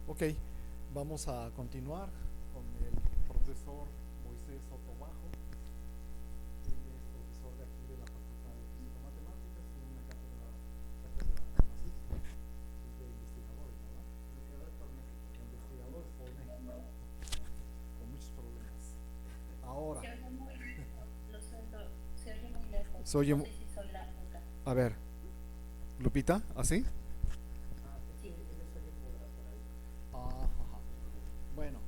Ok, vamos a continuar con el profesor Moisés Sotobajo. Él es profesor de aquí de la Facultad de Físico-Matemáticas con una cátedra CONACYT y de investigadores, ¿verdad? Investigadores por México, con muchos problemas. Ahora, Se oye muy lejos, lo siento, se oye muy lejos. soy, No sé si soy la única. a ver, Lupita, ¿así? Sí, Ajá. Bueno,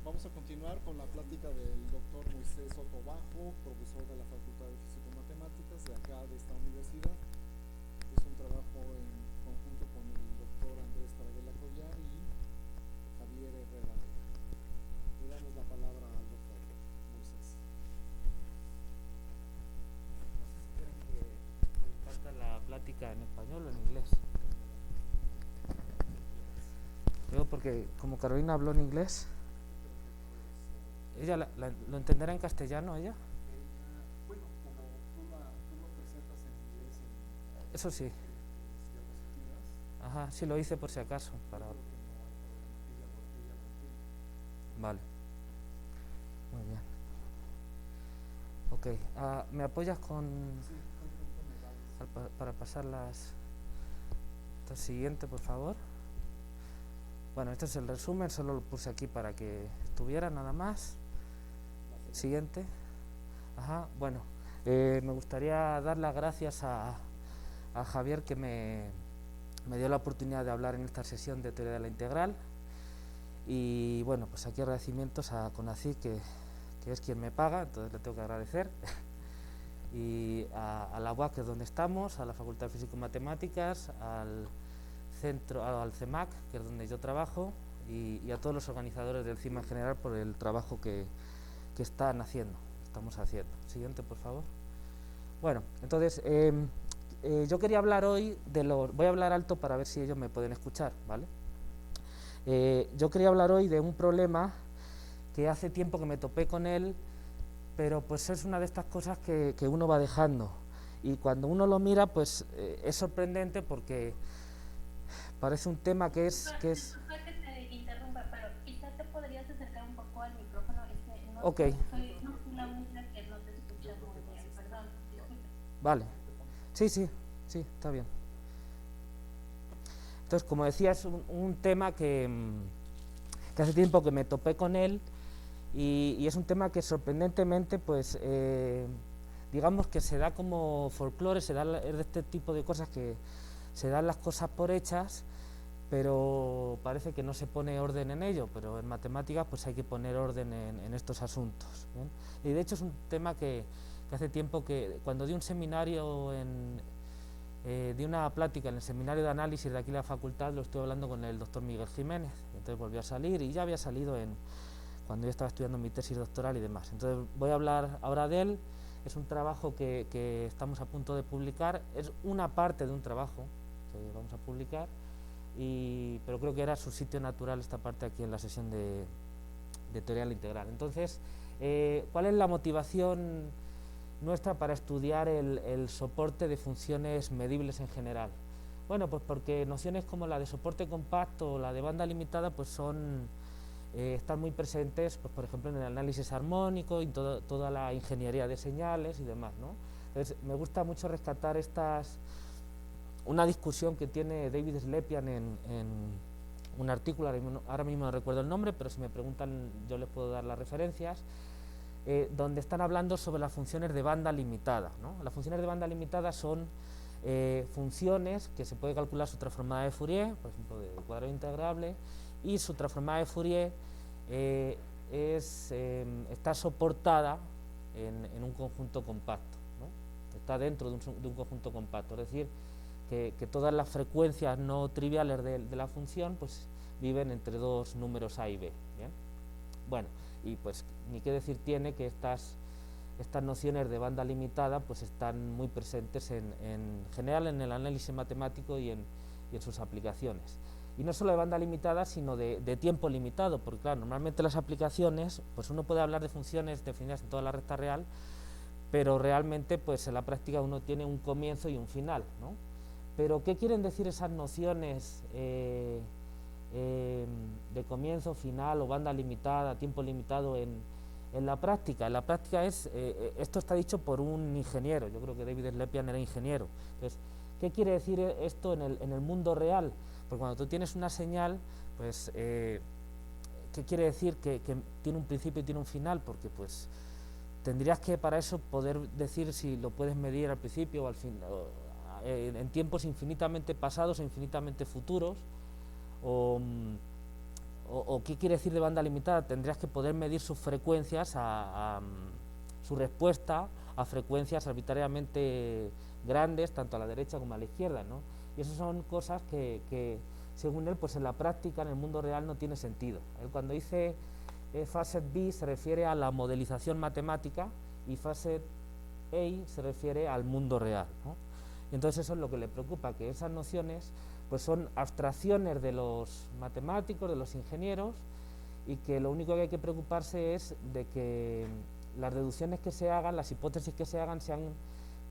vamos a continuar con la plática del doctor Moisés Sotobajo, profesor de la Facultad de Físico-Matemáticas de acá, de esta universidad. Es un trabajo en conjunto con el doctor Andrés Tarabella Collar y Javier Herrera Vega. Le damos la palabra al doctor Moisés. No sé si quieren que comparta la plática en español o en inglés. Digo porque como Carolina habló en inglés, Yo creo que puede ser. ella lo entenderá en castellano, ella. Bueno, como tú lo presentas en inglés Eso sí. en tus diapositivas, Ajá, sí lo hice por si acaso. yo creo que no hay problema. Ella lo entiende. Vale, muy bien. Ok, ¿me apoyas con Sí, tú me vas diciendo. para pasar las... Esto siguiente, por favor. Bueno, este es el resumen, solo lo puse aquí para que estuviera nada más. La siguiente. Siguiente. Ajá, bueno, me gustaría dar las gracias a Javier que me dio la oportunidad de hablar en esta sesión de teoría de la integral. Y bueno, pues aquí agradecimientos a CONACYT, que es quien me paga, entonces le tengo que agradecer. Y a la UAC, que es donde estamos, a la Facultad de Físico-Matemáticas, al centro, al CEMAC, que es donde yo trabajo, y a todos los organizadores del CIMA en general por el trabajo que estamos haciendo. Siguiente, por favor. Bueno, entonces, yo quería hablar hoy voy a hablar alto para ver si ellos me pueden escuchar, ¿vale? Yo quería hablar hoy de un problema que hace tiempo que me topé con él, pero pues es una de estas cosas que uno va dejando. Y cuando uno lo mira, pues es sorprendente porque parece un tema Disculpa que te interrumpa, pero quizás te podrías acercar un poco al micrófono. Es que Ok, no soy la única que no te escucha Yo creo que muy no bien. haces Perdón, falta. disculpe. vale. Te pones Sí, cerca. sí, sí, está bien. Entonces, como decía, es un tema que hace tiempo que me topé con él y es un tema que sorprendentemente, pues, digamos que se da como folclore, es de este tipo de cosas que se dan las cosas por hechas, pero parece que no se pone orden en ello, pero en matemáticas pues hay que poner orden en estos asuntos. ¿Bien? Y de hecho es un tema que hace tiempo que cuando di un seminario di una plática en el seminario de análisis de aquí de la facultad, lo estuve hablando con el doctor Miguel Jiménez, entonces volvió a salir y ya había salido cuando yo estaba estudiando mi tesis doctoral y demás. Entonces voy a hablar ahora de él. Es un trabajo que estamos a punto de publicar, es una parte de un trabajo que vamos a publicar, pero creo que era su sitio natural esta parte aquí en la sesión de teoría de la integral. Entonces, ¿cuál es la motivación nuestra para estudiar el soporte de funciones medibles en general? Bueno, pues porque nociones como la de soporte compacto o la de banda limitada pues están muy presentes, pues, por ejemplo, en el análisis armónico y toda la ingeniería de señales y demás, ¿no? Entonces, me gusta mucho rescatar una discusión que tiene David Slepian en un artículo, ahora mismo no recuerdo el nombre, pero si me preguntan yo les puedo dar las referencias, donde están hablando sobre las funciones de banda limitada, ¿no? Las funciones de banda limitada son funciones que se puede calcular su transformada de Fourier, por ejemplo, de cuadrado integrable, y su transformada de Fourier eh, está soportada en un conjunto compacto, ¿no? Está dentro de un conjunto compacto, es decir, que todas las frecuencias no triviales de la función pues viven entre dos números a y b. ¿Bien? Bueno, y pues ni qué decir tiene que estas nociones de banda limitada pues están muy presentes en general en el análisis matemático y en sus aplicaciones. Y no solo de banda limitada, sino de tiempo limitado, porque claro, normalmente las aplicaciones, pues uno puede hablar de funciones definidas en toda la recta real, pero realmente pues en la práctica uno tiene un comienzo y un final, ¿no? Pero ¿qué quieren decir esas nociones de comienzo, final o banda limitada, tiempo limitado en la práctica. En la práctica esto está dicho por un ingeniero, yo creo que David Slepian era ingeniero. Entonces, ¿qué quiere decir esto en el mundo real? Porque cuando tú tienes una señal, pues, ¿qué quiere decir? Que tiene un principio y tiene un final, porque pues tendrías que para eso poder decir si lo puedes medir al principio o al fin, en tiempos infinitamente pasados o infinitamente futuros, o qué quiere decir de banda limitada. Tendrías que poder medir sus frecuencias, su respuesta a frecuencias arbitrariamente grandes, tanto a la derecha como a la izquierda, ¿no? Y esas son cosas que según él, pues en la práctica, en el mundo real, no tiene sentido. Él cuando dice facet B se refiere a la modelización matemática y facet A se refiere al mundo real, ¿no? Y entonces eso es lo que le preocupa, que esas nociones pues son abstracciones de los matemáticos, de los ingenieros, y que lo único que hay que preocuparse es de que las deducciones que se hagan, las hipótesis que se hagan, sean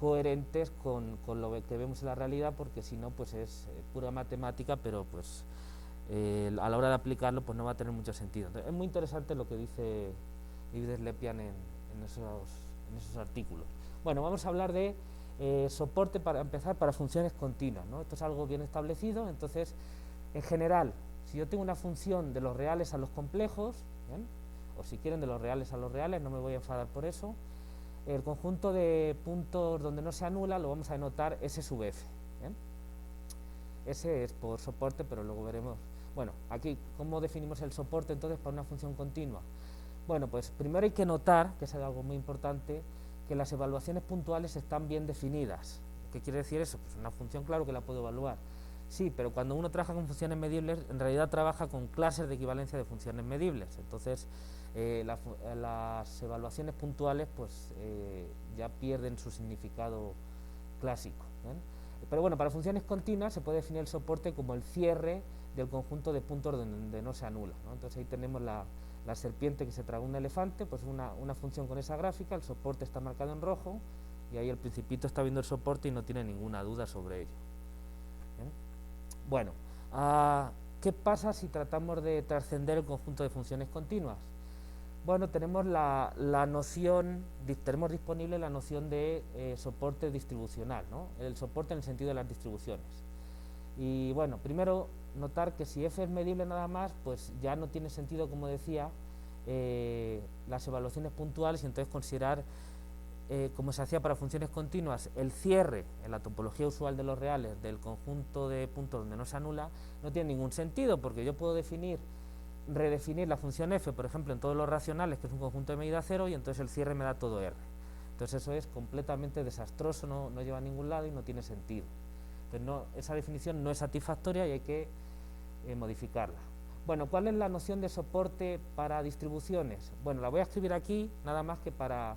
coherentes con lo que vemos en la realidad, porque si no, pues es pura matemática, pero pues a la hora de aplicarlo pues no va a tener mucho sentido. Entonces, es muy interesante lo que dice David Slepian en esos artículos. Bueno, vamos a hablar de soporte, para empezar, para funciones continuas, ¿no? Esto es algo bien establecido. Entonces, en general, si yo tengo una función de los reales a los complejos, ¿bien?, o si quieren de los reales a los reales, no me voy a enfadar por eso, el conjunto de puntos donde no se anula lo vamos a denotar S sub f, ¿bien? S es por soporte, pero luego veremos. Bueno, aquí, ¿cómo definimos el soporte entonces para una función continua? Bueno, pues primero hay que notar, que es algo muy importante, que las evaluaciones puntuales están bien definidas. ¿Qué quiere decir eso? Pues una función, claro que la puedo evaluar. Sí, pero cuando uno trabaja con funciones medibles, en realidad trabaja con clases de equivalencia de funciones medibles. Entonces, las evaluaciones puntuales pues ya pierden su significado clásico, ¿bien? Pero bueno, para funciones continuas se puede definir el soporte como el cierre del conjunto de puntos donde no se anula, ¿no? Entonces ahí tenemos la serpiente que se traga un elefante, pues una función con esa gráfica, el soporte está marcado en rojo y ahí el principito está viendo el soporte y no tiene ninguna duda sobre ello. ¿Bien? Bueno, ¿qué pasa si tratamos de trascender el conjunto de funciones continuas? Bueno, tenemos tenemos disponible la noción de soporte distribucional, ¿no? El soporte en el sentido de las distribuciones. Y bueno, primero notar que si f es medible nada más, pues ya no tiene sentido, como decía, las evaluaciones puntuales, y entonces considerar, como se hacía para funciones continuas, el cierre en la topología usual de los reales del conjunto de puntos donde no se anula, no tiene ningún sentido, porque yo puedo redefinir la función f, por ejemplo, en todos los racionales, que es un conjunto de medida cero, y entonces el cierre me da todo R. Entonces eso es completamente desastroso, no lleva a ningún lado y no tiene sentido. Entonces esa definición no es satisfactoria y hay que modificarla. Bueno, ¿cuál es la noción de soporte para distribuciones? Bueno, la voy a escribir aquí, nada más que para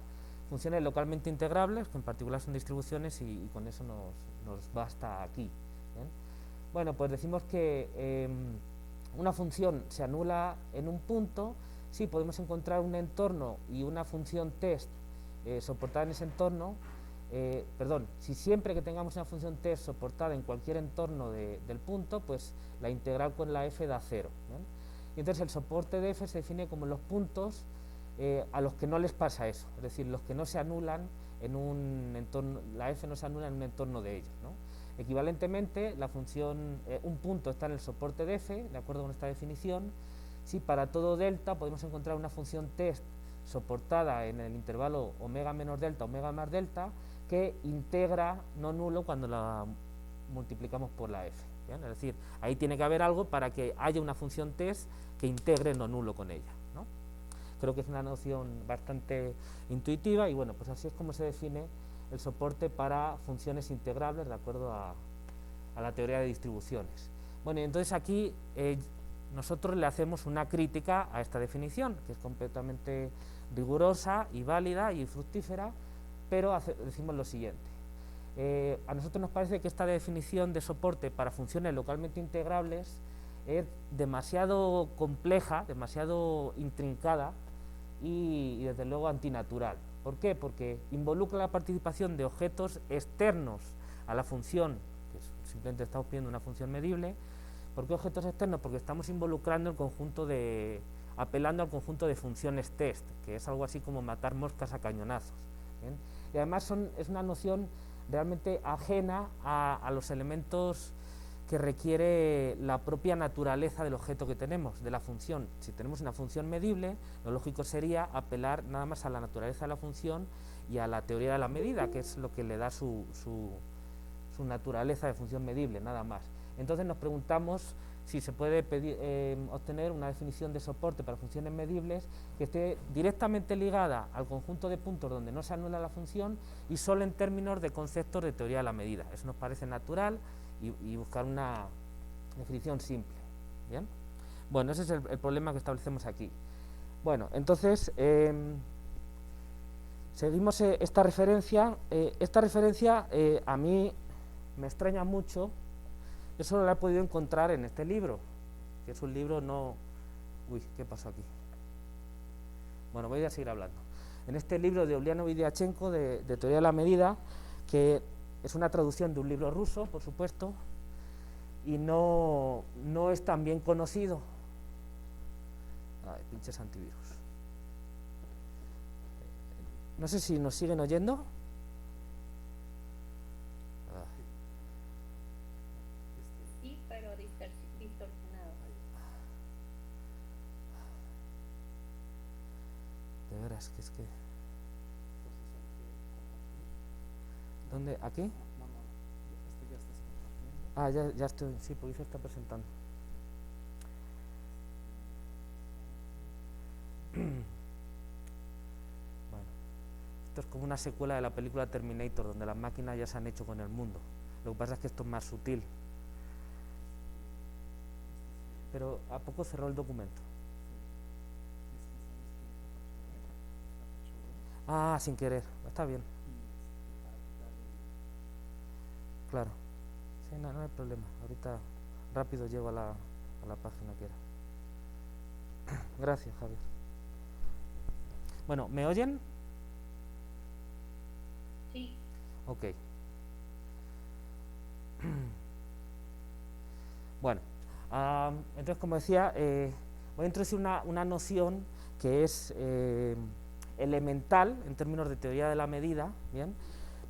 funciones localmente integrables, que en particular son distribuciones, y con eso nos basta aquí, ¿bien? Bueno, pues decimos que una función se anula en un punto si podemos encontrar un entorno y una función test soportada en ese entorno, si siempre que tengamos una función test soportada en cualquier entorno del punto, pues la integral con la f da 0, ¿bien? Y entonces el soporte de f se define como los puntos a los que no les pasa eso, es decir, los que no se anulan en un entorno, la f no se anula en un entorno de ellos, ¿no? Equivalentemente, la función, un punto está en el soporte de f, de acuerdo con esta definición, si para todo delta podemos encontrar una función test soportada en el intervalo omega menos delta, omega más delta, que integra no nulo cuando la multiplicamos por la f, ¿bien? Es decir, ahí tiene que haber algo para que haya una función test que integre no nulo con ella, ¿no? Creo que es una noción bastante intuitiva y bueno, pues así es como se define el soporte para funciones integrables de acuerdo a la teoría de distribuciones. Bueno, y entonces aquí nosotros le hacemos una crítica a esta definición, que es completamente rigurosa y válida y fructífera, pero decimos lo siguiente. A nosotros nos parece que esta definición de soporte para funciones localmente integrables es demasiado compleja, demasiado intrincada y desde luego antinatural. ¿Por qué? Porque involucra la participación de objetos externos a la función, que simplemente estamos pidiendo una función medible, ¿Por qué objetos externos? Porque estamos involucrando el conjunto de, apelando al conjunto de funciones test, que es algo así como matar moscas a cañonazos. ¿Bien? Y además es una noción realmente ajena a los elementos que requiere la propia naturaleza del objeto que tenemos, de la función. Si tenemos una función medible, lo lógico sería apelar nada más a la naturaleza de la función y a la teoría de la medida, que es lo que le da su naturaleza de función medible, nada más. Entonces nos preguntamos si se puede obtener una definición de soporte para funciones medibles que esté directamente ligada al conjunto de puntos donde no se anula la función y solo en términos de conceptos de teoría de la medida. Eso nos parece natural y buscar una definición simple. ¿Bien? Bueno, ese es el problema que establecemos aquí. Bueno, entonces seguimos esta referencia. Esta referencia a mí me extraña mucho. Yo solo la he podido encontrar en este libro, que es un libro no... Uy, ¿qué pasó aquí? Bueno, voy a seguir hablando. En este libro de Ulianov y Diachenko, de teoría de la medida, que es una traducción de un libro ruso, por supuesto, y no es tan bien conocido. Ay, pinches antivirus. No sé si nos siguen oyendo. Sí, pero distorsionado. De veras, que es que... ¿Dónde? ¿Aquí? No, ya estás compartiendo. Ah, ya estoy, sí, porque se está presentando. Bueno, esto es como una secuela de la película Terminator, donde las máquinas ya se han hecho con el mundo. Lo que pasa es que esto es más sutil. Pero ¿a poco cerró el documento? Ah, sin querer, está bien. Claro, sí, no hay problema. Ahorita rápido llego a la página que era. Gracias, Javier. Bueno, ¿me oyen? Sí. Ok. Bueno, entonces, como decía, voy a introducir una noción que es elemental en términos de teoría de la medida, ¿bien?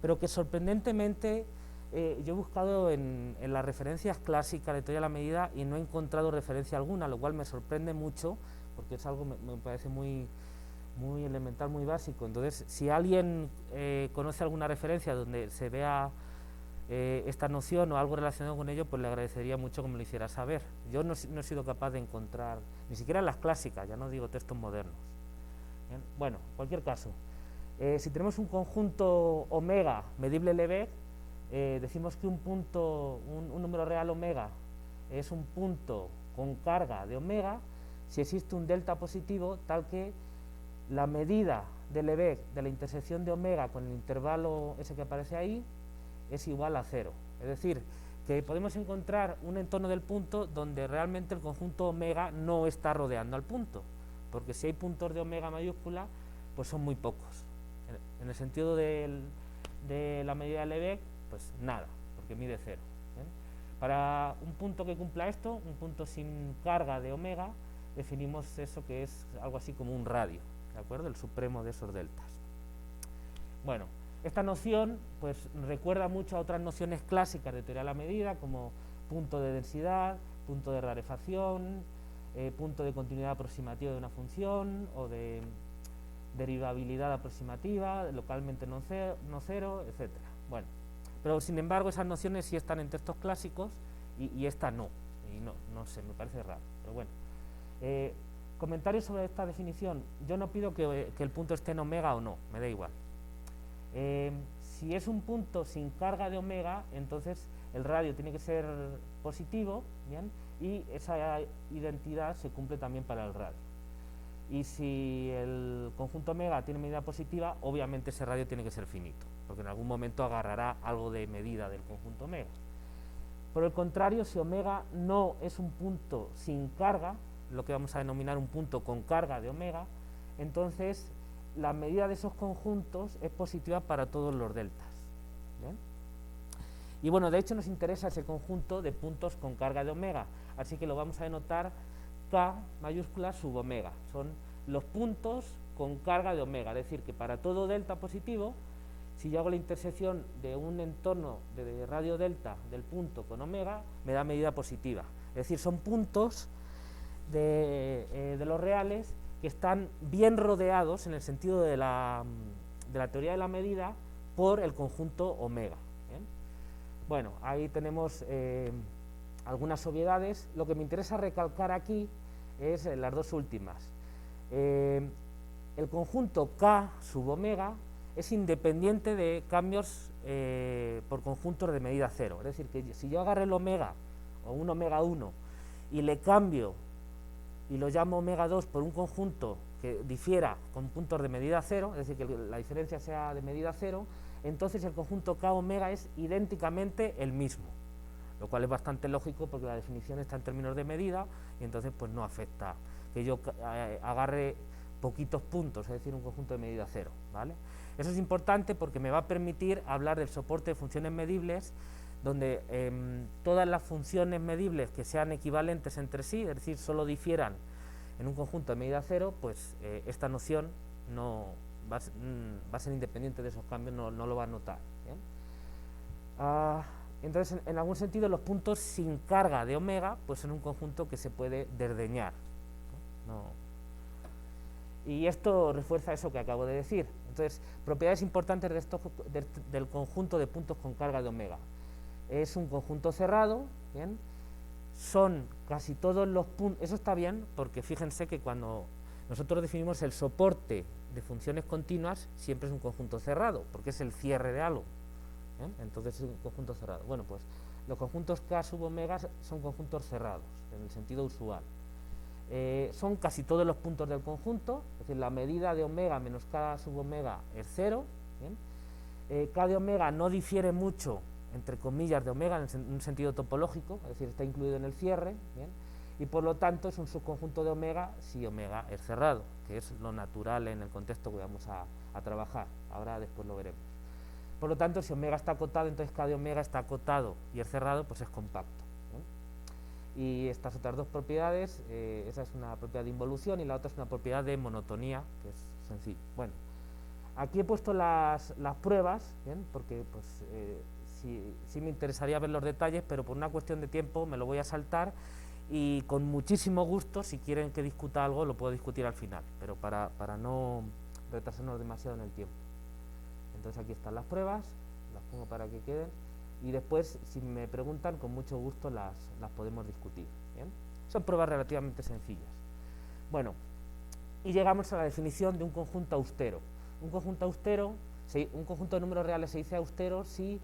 Pero que sorprendentemente yo he buscado en las referencias clásicas de teoría de la medida y no he encontrado referencia alguna, lo cual me sorprende mucho, porque es algo me parece muy elemental, muy básico. Entonces, si alguien conoce alguna referencia donde se vea esta noción o algo relacionado con ello, pues le agradecería mucho que me lo hiciera saber. Yo no he sido capaz de encontrar, ni siquiera en las clásicas, ya no digo textos modernos. ¿Bien? Bueno, en cualquier caso, si tenemos un conjunto omega medible Lebesgue, decimos que un punto, un número real omega es un punto con carga de omega si existe un delta positivo tal que la medida de Lebesgue de la intersección de omega con el intervalo ese que aparece ahí es igual a 0. Es decir, que podemos encontrar un entorno del punto donde realmente el conjunto omega no está rodeando al punto, porque si hay puntos de omega mayúscula, pues son muy pocos. En el sentido de la medida de Lebesgue, pues nada, porque mide 0. ¿Bien? Para un punto que cumpla esto, un punto sin carga de omega, definimos eso que es algo así como un radio, ¿de acuerdo? El supremo de esos deltas. Bueno, esta noción pues recuerda mucho a otras nociones clásicas de teoría de la medida, como punto de densidad, punto de rarefacción, punto de continuidad aproximativa de una función, o de derivabilidad aproximativa, localmente no cero, etc. Bueno, pero sin embargo esas nociones sí están en textos clásicos y esta no, y no sé, me parece raro, pero bueno. Comentarios sobre esta definición. Yo no pido que el punto esté en omega o no, me da igual. Si es un punto sin carga de omega, entonces el radio tiene que ser positivo, ¿bien? Y esa identidad se cumple también para el radio. Y si el conjunto omega tiene medida positiva, obviamente ese radio tiene que ser finito, porque en algún momento agarrará algo de medida del conjunto omega. Por el contrario, si omega no es un punto sin carga, lo que vamos a denominar un punto con carga de omega, entonces la medida de esos conjuntos es positiva para todos los deltas. ¿Bien? Y bueno, de hecho nos interesa ese conjunto de puntos con carga de omega, así que lo vamos a denotar K mayúscula sub omega. Son los puntos con carga de omega, es decir, que para todo delta positivo, si yo hago la intersección de un entorno de radio delta del punto con omega, me da medida positiva. Es decir, son puntos de los reales que están bien rodeados en el sentido de la teoría de la medida por el conjunto omega. ¿Bien? Bueno, ahí tenemos algunas obviedades. Lo que me interesa recalcar aquí es las dos últimas. El conjunto K sub omega es independiente de cambios por conjuntos de medida cero. Es decir, que si yo agarro el omega o un omega 1 y le cambio y lo llamo omega 2 por un conjunto que difiera con puntos de medida cero, es decir, que la diferencia sea de medida cero, entonces el conjunto K omega es idénticamente el mismo, lo cual es bastante lógico porque la definición está en términos de medida y entonces pues no afecta que yo agarre poquitos puntos, es decir, un conjunto de medida cero, ¿vale? Eso es importante porque me va a permitir hablar del soporte de funciones medibles donde todas las funciones medibles que sean equivalentes entre sí, es decir, solo difieran en un conjunto de medida cero, pues esta noción no va a ser independiente de esos cambios, no lo va a notar. ¿Bien? Entonces, en algún sentido, los puntos sin carga de omega, pues son un conjunto que se puede desdeñar. Y esto refuerza eso que acabo de decir. Entonces, propiedades importantes del conjunto de puntos con carga de omega. Es un conjunto cerrado, ¿bien? Son casi todos los puntos, eso está bien, porque fíjense que cuando nosotros definimos el soporte de funciones continuas, siempre es un conjunto cerrado, porque es el cierre de algo, ¿bien? Entonces es un conjunto cerrado. Bueno, pues los conjuntos K sub omega son conjuntos cerrados, en el sentido usual. Son casi todos los puntos del conjunto, es decir, la medida de omega menos K sub omega es 0, ¿bien? K de omega no difiere mucho, entre comillas, de omega en un sentido topológico, es decir, está incluido en el cierre, ¿bien? Y por lo tanto es un subconjunto de omega si omega es cerrado, que es lo natural en el contexto que vamos a trabajar, ahora después lo veremos. Por lo tanto, si omega está acotado, entonces K de omega está acotado y es cerrado, pues es compacto, ¿bien? Y estas otras dos propiedades, esa es una propiedad de involución y la otra es una propiedad de monotonía, que es sencillo. Bueno, aquí he puesto las pruebas, ¿bien? Porque pues sí me interesaría ver los detalles, pero por una cuestión de tiempo me lo voy a saltar y con muchísimo gusto, si quieren que discuta algo, lo puedo discutir al final, pero para no retrasarnos demasiado en el tiempo. Entonces aquí están las pruebas, las pongo para que queden, y después, si me preguntan, con mucho gusto las podemos discutir, ¿bien? Son pruebas relativamente sencillas. Bueno, y llegamos a la definición de un conjunto austero. Un conjunto austero, un conjunto de números reales se dice austero si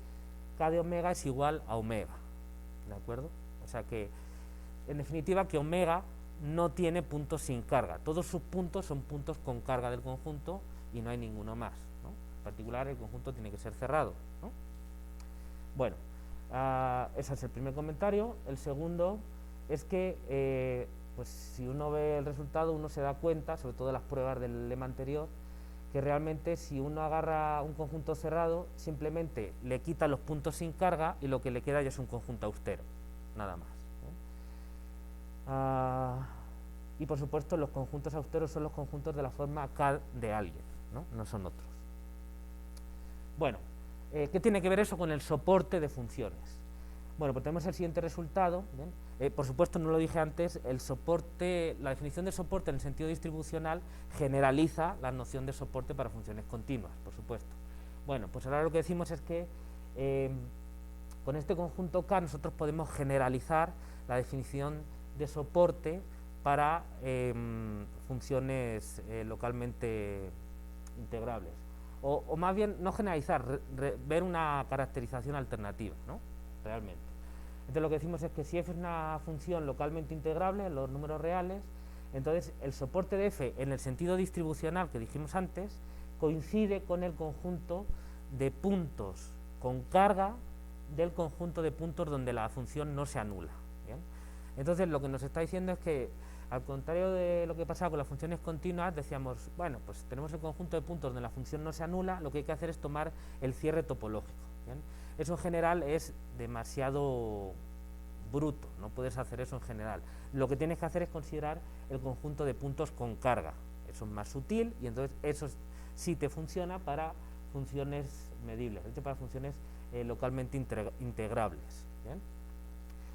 K de omega es igual a omega, ¿de acuerdo? O sea que, en definitiva, que omega no tiene puntos sin carga. Todos sus puntos son puntos con carga del conjunto y no hay ninguno más, ¿no? En particular, el conjunto tiene que ser cerrado, ¿no? Bueno, ese es el primer comentario. El segundo es que, pues si uno ve el resultado, uno se da cuenta, sobre todo de las pruebas del lema anterior, que realmente si uno agarra un conjunto cerrado, simplemente le quita los puntos sin carga y lo que le queda ya es un conjunto austero, nada más, ¿eh? Y por supuesto los conjuntos austeros son los conjuntos de la forma K de alguien, no son otros. Bueno, ¿qué tiene que ver eso con el soporte de funciones? Bueno, pues tenemos el siguiente resultado, ¿bien? Por supuesto, no lo dije antes, el soporte, la definición de soporte en el sentido distribucional generaliza la noción de soporte para funciones continuas, por supuesto. Bueno, pues ahora lo que decimos es que con este conjunto K nosotros podemos generalizar la definición de soporte para funciones localmente integrables. O más bien, no generalizar, ver una caracterización alternativa, ¿no? Realmente. Entonces lo que decimos es que si f es una función localmente integrable en los números reales, entonces el soporte de f en el sentido distribucional que dijimos antes coincide con el conjunto de puntos con carga del conjunto de puntos donde la función no se anula, ¿bien? Entonces lo que nos está diciendo es que, al contrario de lo que pasaba con las funciones continuas, decíamos, bueno, pues tenemos el conjunto de puntos donde la función no se anula, lo que hay que hacer es tomar el cierre topológico, ¿bien? eso en general es demasiado bruto, no puedes hacer eso en general. Lo que tienes que hacer es considerar el conjunto de puntos con carga, eso es más sutil y entonces eso sí te funciona para funciones medibles, de hecho para funciones localmente integrables. ¿Bien?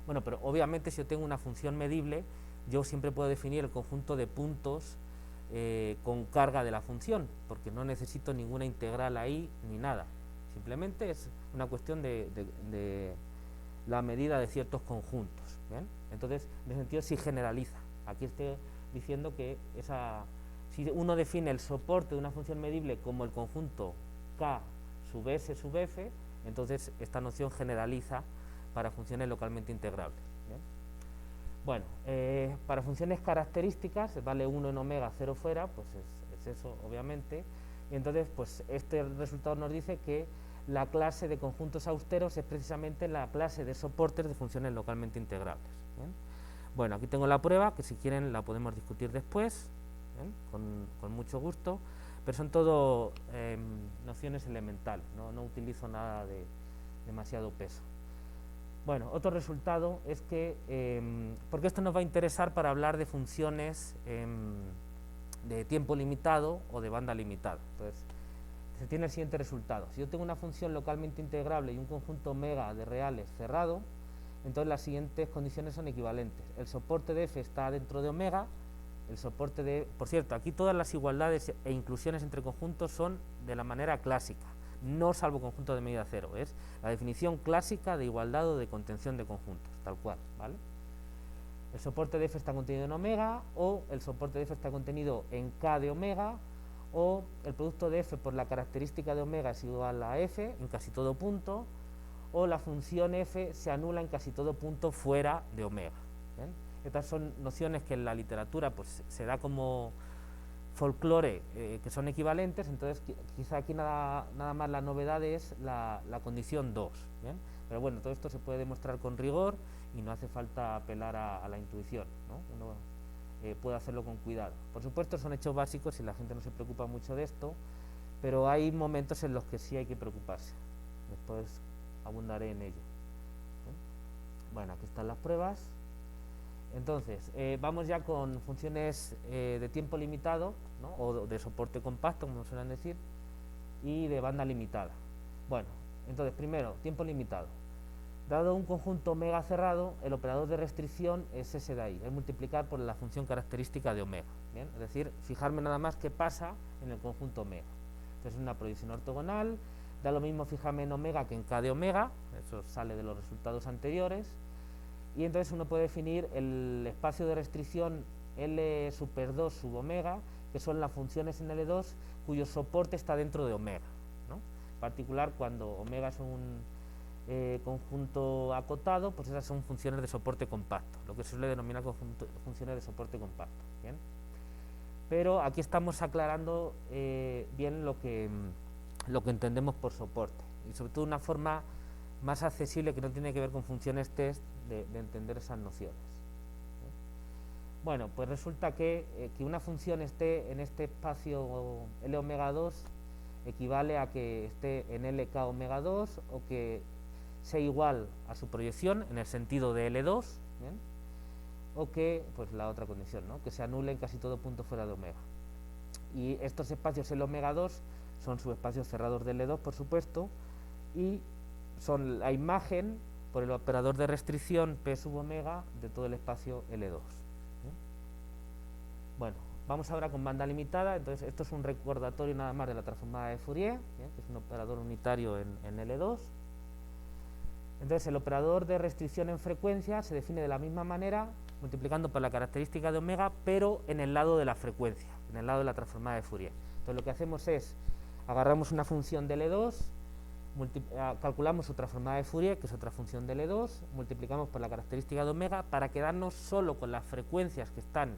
Bueno, pero obviamente si yo tengo una función medible, yo siempre puedo definir el conjunto de puntos con carga de la función, porque no necesito ninguna integral ahí ni nada, simplemente es una cuestión de la medida de ciertos conjuntos. ¿Bien? Entonces, en ese sentido sí generaliza. Aquí estoy diciendo que si uno define el soporte de una función medible como el conjunto K sub S sub F, entonces esta noción generaliza para funciones localmente integrables. ¿Bien? Bueno, para funciones características, vale 1 en omega, 0 fuera, pues es eso, obviamente, y entonces pues este resultado nos dice que la clase de conjuntos austeros es precisamente la clase de soportes de funciones localmente integrables. ¿Bien? Bueno, aquí tengo la prueba, que si quieren la podemos discutir después, con mucho gusto, pero son todo nociones elementales, no utilizo nada de demasiado peso. Bueno, otro resultado es que, porque esto nos va a interesar para hablar de funciones de tiempo limitado o de banda limitada. Entonces, se tiene el siguiente resultado. Si yo tengo una función localmente integrable y un conjunto omega de reales cerrado, entonces las siguientes condiciones son equivalentes. El soporte de f está dentro de omega, el soporte de... Por cierto, aquí todas las igualdades e inclusiones entre conjuntos son de la manera clásica, no salvo conjunto de medida cero, es la definición clásica de igualdad o de contención de conjuntos, tal cual, ¿vale? El soporte de f está contenido en omega, o el soporte de f está contenido en k de omega, o el producto de f por la característica de omega es igual a f en casi todo punto, o la función f se anula en casi todo punto fuera de omega. ¿Bien? Estas son nociones que en la literatura pues se da como folclore, que son equivalentes, entonces quizá aquí nada más la novedad es la condición 2. ¿Bien? Pero bueno, todo esto se puede demostrar con rigor y no hace falta apelar a la intuición, ¿no? Uno puede hacerlo con cuidado. Por supuesto son hechos básicos y la gente no se preocupa mucho de esto, pero hay momentos en los que sí hay que preocuparse. Después abundaré en ello. ¿Bien? Bueno, aquí están las pruebas. Entonces, vamos ya con funciones de tiempo limitado, ¿no? O de soporte compacto, como suelen decir, y de banda limitada. Bueno, entonces, primero, tiempo limitado. Dado un conjunto omega cerrado, el operador de restricción es ese de ahí, es multiplicar por la función característica de omega. ¿Bien? Es decir, fijarme nada más qué pasa en el conjunto omega. Entonces, una proyección ortogonal, da lo mismo fijarme en omega que en k de omega, eso sale de los resultados anteriores, y entonces uno puede definir el espacio de restricción L super 2 sub omega, que son las funciones en L2 cuyo soporte está dentro de omega, ¿no? En particular, cuando omega es un conjunto acotado, pues esas son funciones de soporte compacto, lo que se suele denominar funciones de soporte compacto. ¿Bien? Pero aquí estamos aclarando bien lo que entendemos por soporte, y sobre todo una forma más accesible que no tiene que ver con funciones test de entender esas nociones. ¿Sí? Bueno, pues resulta que una función esté en este espacio L omega 2 equivale a que esté en LK omega 2 o que sea igual a su proyección en el sentido de L2, ¿bien? O que, pues la otra condición, ¿no? Que se anule en casi todo punto fuera de omega. Y estos espacios L omega 2 son subespacios cerrados de L2, por supuesto, y son la imagen por el operador de restricción P sub omega de todo el espacio L2. ¿Bien? Bueno, vamos ahora con banda limitada. Entonces esto es un recordatorio nada más de la transformada de Fourier, ¿bien? Que es un operador unitario en L2. Entonces el operador de restricción en frecuencia se define de la misma manera, multiplicando por la característica de omega, pero en el lado de la frecuencia, en el lado de la transformada de Fourier. Entonces lo que hacemos es, agarramos una función de L2, calculamos su transformada de Fourier, que es otra función de L2, multiplicamos por la característica de omega para quedarnos solo con las frecuencias que están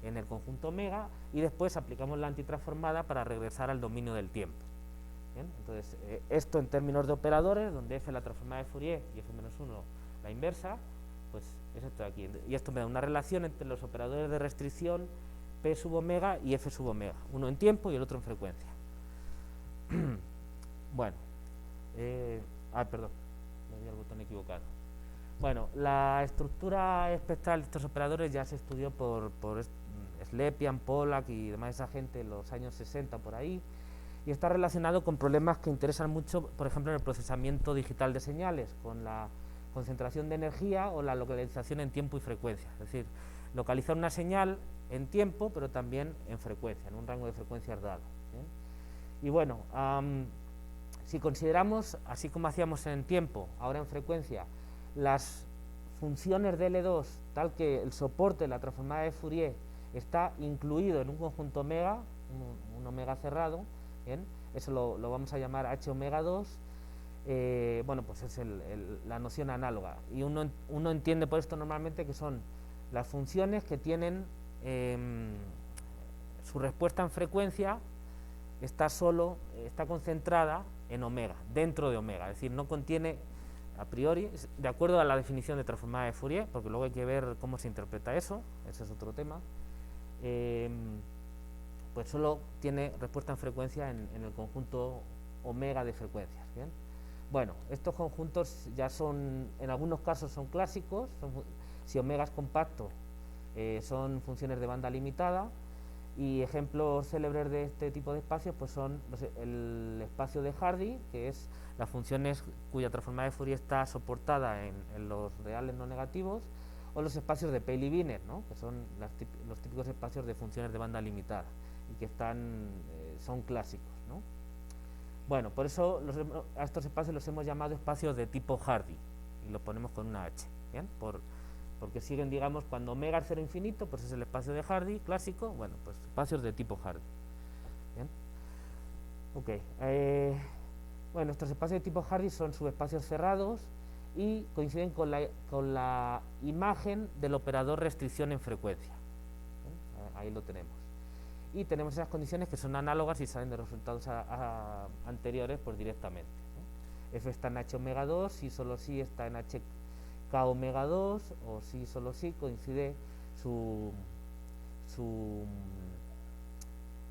en el conjunto omega, y después aplicamos la antitransformada para regresar al dominio del tiempo. ¿Bien? Entonces, esto en términos de operadores, donde f es la transformada de Fourier y f menos 1 la inversa, pues es esto de aquí. Y esto me da una relación entre los operadores de restricción P sub omega y F sub omega, uno en tiempo y el otro en frecuencia. Bueno, perdón. le di al botón equivocado. Bueno, la estructura espectral de estos operadores ya se estudió por Slepian, Pollack y demás esa gente en los años 60 por ahí, y está relacionado con problemas que interesan mucho, por ejemplo, en el procesamiento digital de señales, con la concentración de energía o la localización en tiempo y frecuencia, es decir, localizar una señal en tiempo, pero también en frecuencia, en un rango de frecuencias dado. ¿Bien? Y bueno, si consideramos, así como hacíamos en tiempo, ahora en frecuencia, las funciones de L2, tal que el soporte de la transformada de Fourier está incluido en un conjunto omega, un omega cerrado, ¿bien? Eso lo vamos a llamar H omega 2, bueno, pues es la noción análoga, y uno entiende por esto normalmente que son las funciones que tienen su respuesta en frecuencia está concentrada en omega, dentro de omega, es decir, no contiene a priori, de acuerdo a la definición de transformada de Fourier, porque luego hay que ver cómo se interpreta eso, ese es otro tema, pues solo tiene respuesta en frecuencia en el conjunto omega de frecuencias. ¿Bien? Bueno, estos conjuntos ya son, en algunos casos son clásicos, si omega es compacto, son funciones de banda limitada, y ejemplos célebres de este tipo de espacios pues son el espacio de Hardy, que es las funciones cuya transformada de Fourier está soportada en los reales no negativos, o los espacios de Paley-Wiener, ¿no? Que son los típicos espacios de funciones de banda limitada y que son clásicos, ¿no? Bueno, por eso a estos espacios los hemos llamado espacios de tipo Hardy y lo ponemos con una H, ¿bien? Porque siguen, digamos, cuando omega es cero infinito, pues es el espacio de Hardy clásico, bueno, pues espacios de tipo Hardy. ¿Bien? Ok. Bueno, estos espacios de tipo Hardy son subespacios cerrados y coinciden con la imagen del operador restricción en frecuencia. ¿Bien? Ahí lo tenemos. Y tenemos esas condiciones que son análogas y salen de los resultados anteriores pues directamente, ¿no? F está en H omega 2, si solo si está en H K omega 2, o si solo si coincide su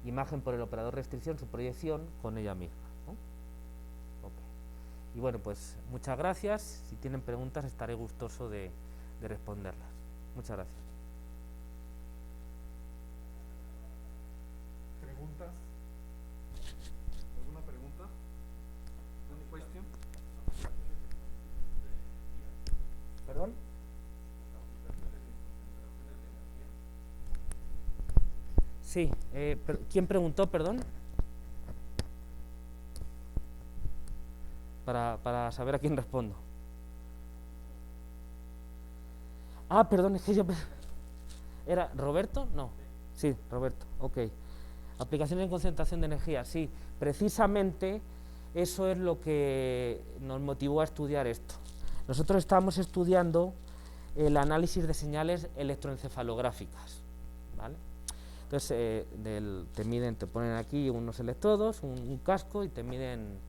imagen por el operador restricción, su proyección con ella misma, ¿no? Okay. Y bueno, pues muchas gracias. Si tienen preguntas estaré gustoso de responderlas. Muchas gracias. ¿Preguntas? ¿Alguna pregunta? ¿Any question? ¿Perdón? Sí, ¿quién preguntó, perdón? Para saber a quién respondo. Ah, perdón, es que yo... ¿Era Roberto? No. Sí, Roberto, ok. Aplicaciones en concentración de energía, sí. Precisamente eso es lo que nos motivó a estudiar esto. Nosotros estábamos estudiando el análisis de señales electroencefalográficas, ¿vale? Entonces, te ponen aquí unos electrodos, un casco, y te miden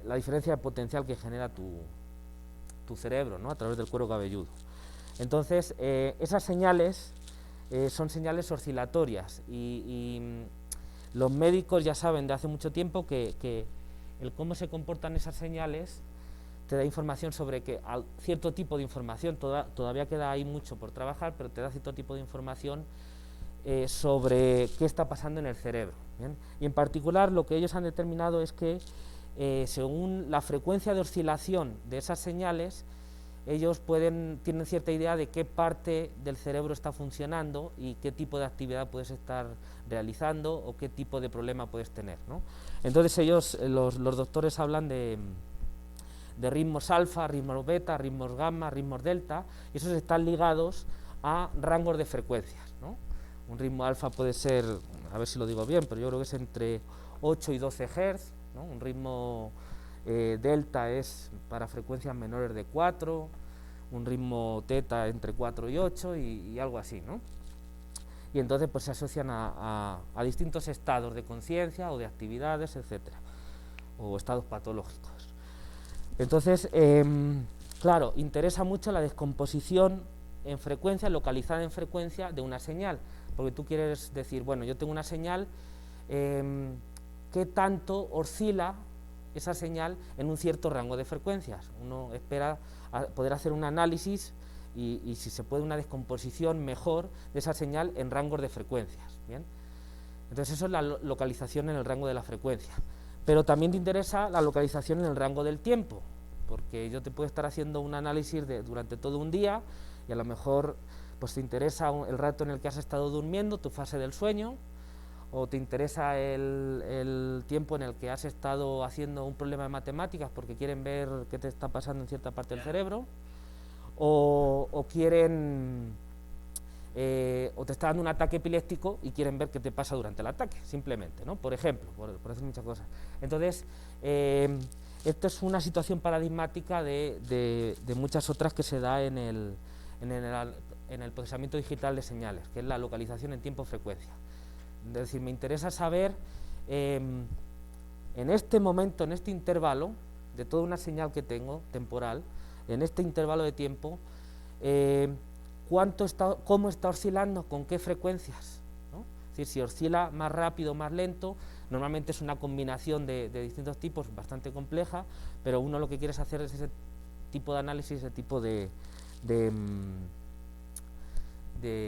la diferencia de potencial que genera tu cerebro, ¿no? A través del cuero cabelludo. Entonces, esas señales son señales oscilatorias y los médicos ya saben de hace mucho tiempo que el cómo se comportan esas señales te da información sobre cierto tipo de información, todavía queda ahí mucho por trabajar, pero te da cierto tipo de información sobre qué está pasando en el cerebro. ¿Bien? Y en particular lo que ellos han determinado es que según la frecuencia de oscilación de esas señales, ellos tienen cierta idea de qué parte del cerebro está funcionando y qué tipo de actividad puedes estar realizando o qué tipo de problema puedes tener, ¿no? Entonces ellos, los doctores hablan de ritmos alfa, ritmos beta, ritmos gamma, ritmos delta, y esos están ligados a rangos de frecuencias, ¿no? Un ritmo alfa puede ser, a ver si lo digo bien, pero yo creo que es entre 8 y 12 Hz, ¿no? Un ritmo delta es para frecuencias menores de 4, un ritmo teta entre 4 y 8 y algo así, ¿no? Y entonces pues se asocian a distintos estados de conciencia o de actividades, etcétera, o estados patológicos. Entonces, claro, interesa mucho la descomposición en frecuencia, localizada en frecuencia de una señal, porque tú quieres decir, bueno, yo tengo una señal, ¿qué tanto oscila esa señal en un cierto rango de frecuencias. Uno espera poder hacer un análisis y si se puede, una descomposición mejor de esa señal en rangos de frecuencias. ¿Bien? Entonces eso es la localización en el rango de la frecuencia. Pero también te interesa la localización en el rango del tiempo, porque yo te puedo estar haciendo un análisis durante todo un día y a lo mejor pues te interesa el rato en el que has estado durmiendo, tu fase del sueño, o te interesa el tiempo en el que has estado haciendo un problema de matemáticas porque quieren ver qué te está pasando en cierta parte del cerebro, o quieren, o te está dando un ataque epiléptico y quieren ver qué te pasa durante el ataque, simplemente, ¿no? Por ejemplo, por hacer muchas cosas. Entonces, esto es una situación paradigmática de muchas otras que se da en el procesamiento digital de señales, que es la localización en tiempo-frecuencia. Es decir, me interesa saber en este momento, en este intervalo de toda una señal que tengo, temporal, en este intervalo de tiempo, cómo está oscilando, con qué frecuencias, ¿no? Es decir, si oscila más rápido o más lento, normalmente es una combinación de distintos tipos bastante compleja, pero uno lo que quiere es hacer ese tipo de análisis, ese tipo de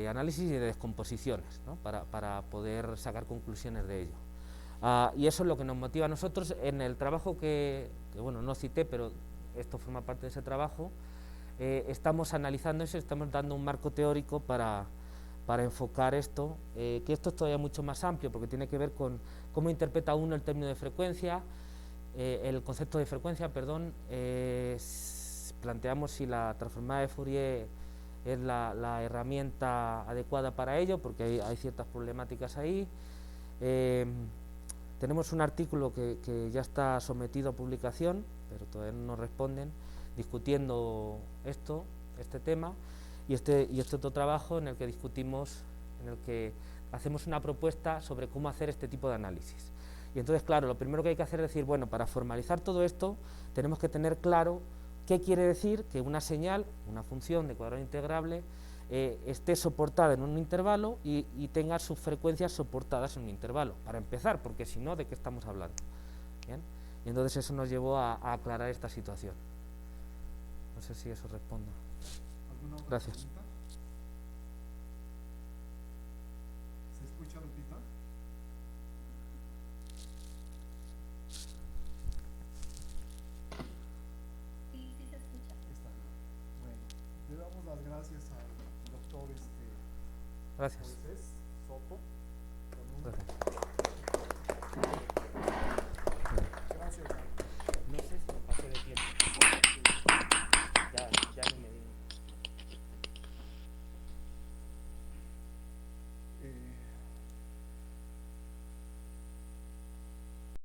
análisis y de descomposiciones, ¿no? para poder sacar conclusiones de ello. Y eso es lo que nos motiva a nosotros en el trabajo que bueno, no cité, pero esto forma parte de ese trabajo. Estamos analizando eso, estamos dando un marco teórico para enfocar esto, que esto es todavía mucho más amplio, porque tiene que ver con cómo interpreta uno el término de frecuencia, el concepto de frecuencia, perdón. Planteamos si la transformada de Fourier es la herramienta adecuada para ello, porque hay ciertas problemáticas ahí. Tenemos un artículo que ya está sometido a publicación, pero todavía no nos responden, discutiendo este tema, y este otro trabajo en el que discutimos, en el que hacemos una propuesta sobre cómo hacer este tipo de análisis. Y entonces, claro, lo primero que hay que hacer es decir, bueno, para formalizar todo esto, tenemos que tener claro qué quiere decir que una señal, una función de cuadrado integrable, esté soportada en un intervalo y tenga sus frecuencias soportadas en un intervalo, para empezar, porque si no, ¿de qué estamos hablando? ¿Bien? Y entonces eso nos llevó a aclarar esta situación. No sé si eso responde. Gracias. Pregunta? ¿Se escucha, Lupita? Sí, sí se escucha. Está bien. Bueno, le damos las gracias al doctor Gracias. Moisés Soto. Gracias.